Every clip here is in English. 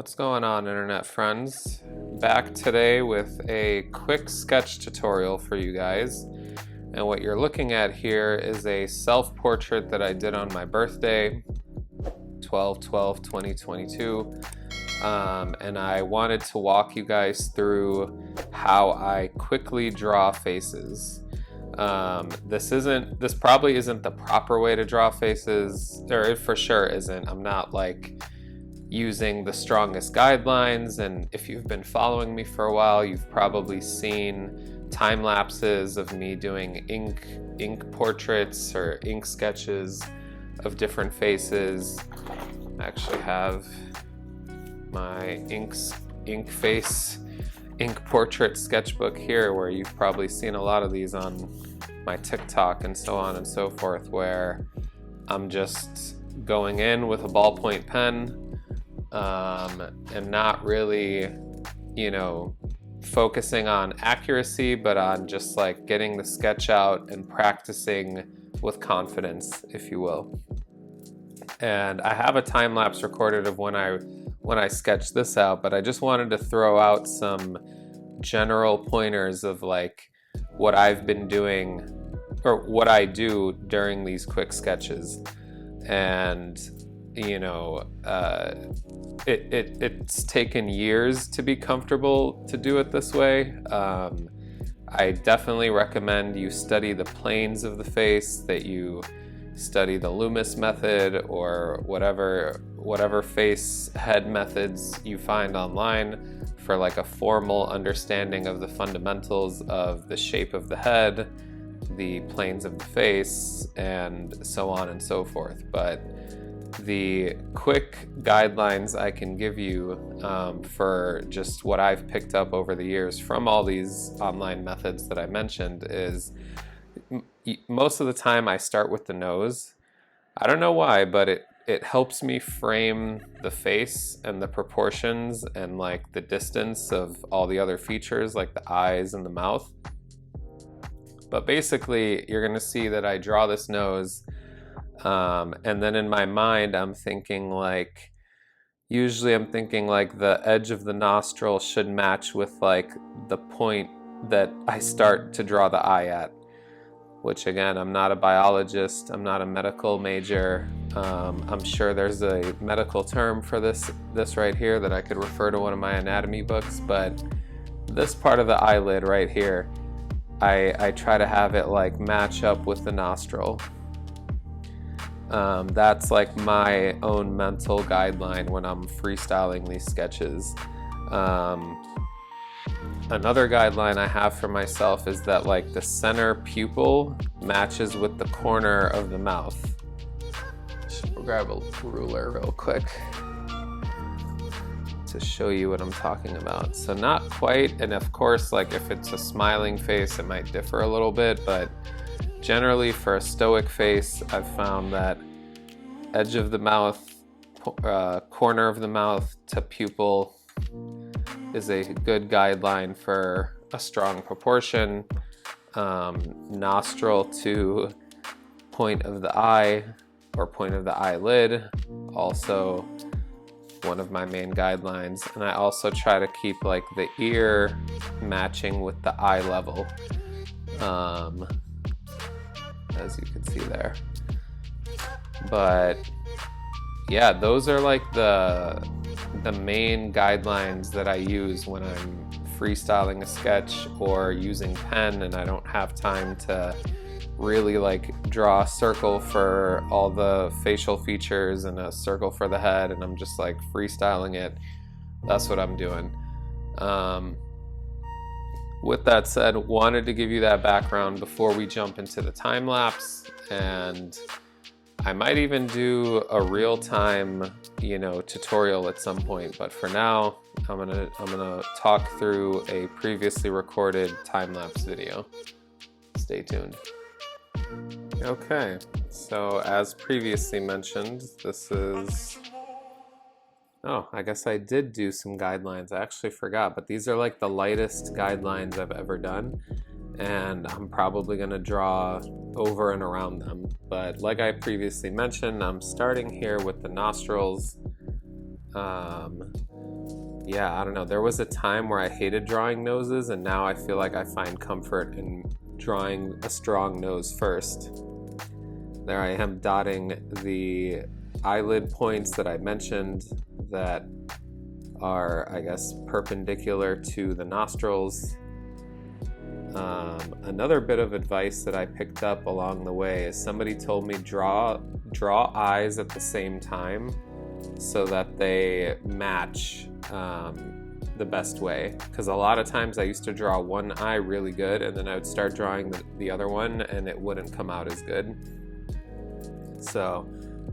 What's going on, internet friends? Back today with a quick sketch tutorial for you guys. And what you're looking at here is a self-portrait that I did on my birthday, 12/12/2022. And I wanted to walk you guys through how I quickly draw faces. This probably isn't the proper way to draw faces, or it for sure isn't. I'm not like using the strongest guidelines, and if you've been following me for a while, you've probably seen time lapses of me doing ink portraits or ink sketches of different faces. I actually have my ink portrait sketchbook here, where you've probably seen a lot of these on my TikTok and so on and so forth, where I'm just going in with a ballpoint pen and not really, focusing on accuracy, but on just like getting the sketch out and practicing with confidence, if you will. And I have a time lapse recorded of when I sketched this out, but I just wanted to throw out some general pointers of like what I've been doing or what I do during these quick sketches. And it's taken years to be comfortable to do it this way. I definitely recommend you study the planes of the face, that you study the Loomis method or whatever face head methods you find online for like a formal understanding of the fundamentals of the shape of the head, the planes of the face, and so on and so forth. But the quick guidelines I can give you for just what I've picked up over the years from all these online methods that I mentioned is most of the time I start with the nose. I don't know why, but it helps me frame the face and the proportions and like the distance of all the other features like the eyes and the mouth. But basically you're gonna see that I draw this nose, and then in my mind usually I'm thinking like the edge of the nostril should match with like the point that I start to draw the eye at, which again, I'm not a biologist, I'm not a medical major. I'm sure there's a medical term for this right here that I could refer to one of my anatomy books, but this part of the eyelid right here, I try to have it like match up with the nostril. That's like my own mental guideline when I'm freestyling these sketches. Another guideline I have for myself is that like the center pupil matches with the corner of the mouth. Should grab a ruler real quick to show you what I'm talking about. So not quite, and of course, like if it's a smiling face, it might differ a little bit, but generally for a stoic face, I've found that edge of the mouth, corner of the mouth to pupil is a good guideline for a strong proportion. Nostril to point of the eye or point of the eyelid, also one of my main guidelines. And I also try to keep like the ear matching with the eye level, as you can see there. But yeah, those are like the main guidelines that I use when I'm freestyling a sketch or using pen and I don't have time to really like draw a circle for all the facial features and a circle for the head, and I'm just like freestyling it. That's what I'm doing. With that said, wanted to give you that background before we jump into the time lapse, and I might even do a real-time, tutorial at some point, but for now, I'm gonna talk through a previously recorded time-lapse video. Stay tuned. Okay, so as previously mentioned, this is... Oh, I guess I did do some guidelines. I actually forgot, but these are like the lightest guidelines I've ever done, and I'm probably gonna draw over and around them. But like I previously mentioned, I'm starting here with the nostrils. yeah, I don't know. There was a time where I hated drawing noses, and now I feel like I find comfort in drawing a strong nose first. There I am dotting the eyelid points that I mentioned that are, I guess, perpendicular to the nostrils. Another bit of advice that I picked up along the way is somebody told me draw eyes at the same time so that they match the best way. Because a lot of times I used to draw one eye really good, and then I would start drawing the other one and it wouldn't come out as good. So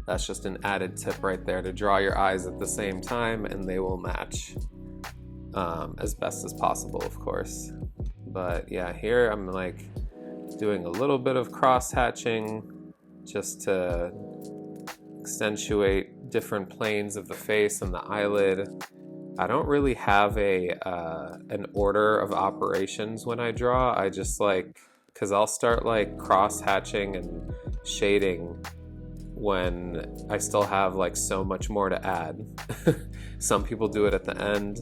that's just an added tip right there, to draw your eyes at the same time and they will match as best as possible, of course. But yeah, here I'm like doing a little bit of cross hatching just to accentuate different planes of the face and the eyelid. I don't really have an order of operations when I draw. I just like, because I'll start like cross hatching and shading when I still have like so much more to add. Some people do it at the end,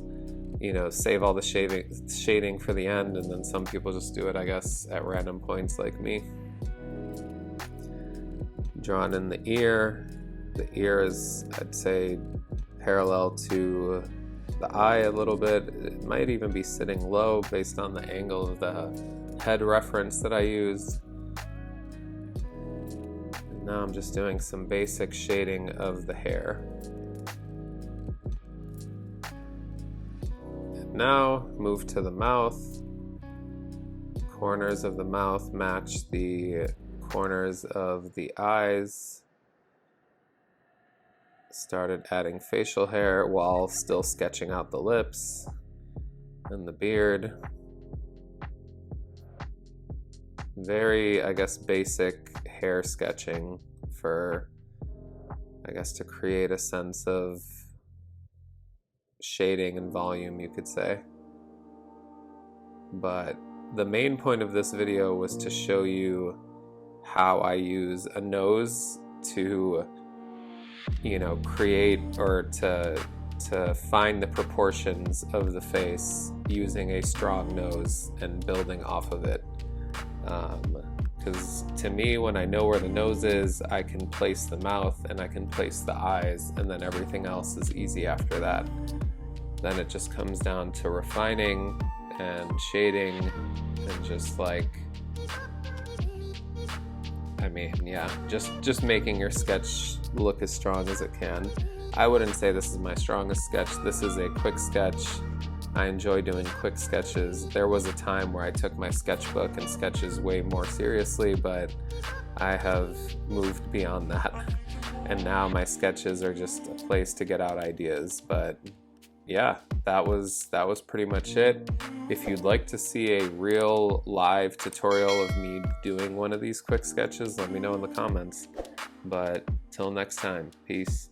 you know, save all the shading for the end, and then some people just do it, I guess, at random points like me. Drawing in the ear. The ear is, I'd say, parallel to the eye a little bit. It might even be sitting low based on the angle of the head reference that I used. And now I'm just doing some basic shading of the hair. Now move to the mouth. Corners of the mouth match the corners of the eyes. Started adding facial hair while still sketching out the lips and the beard. Very, I guess, basic hair sketching for, I guess, to create a sense of shading and volume, you could say. But the main point of this video was to show you how I use a nose to, you know, create or to find the proportions of the face using a strong nose and building off of it. Because to me, when I know where the nose is, I can place the mouth and I can place the eyes, and then everything else is easy after that. Then it just comes down to refining and shading and just like, I mean, yeah, just making your sketch look as strong as it can. I wouldn't say this is my strongest sketch. This is a quick sketch. I enjoy doing quick sketches. There was a time where I took my sketchbook and sketches way more seriously, but I have moved beyond that. And now my sketches are just a place to get out ideas. But yeah, that was pretty much it. If you'd like to see a real live tutorial of me doing one of these quick sketches, let me know in the comments. But till next time, peace.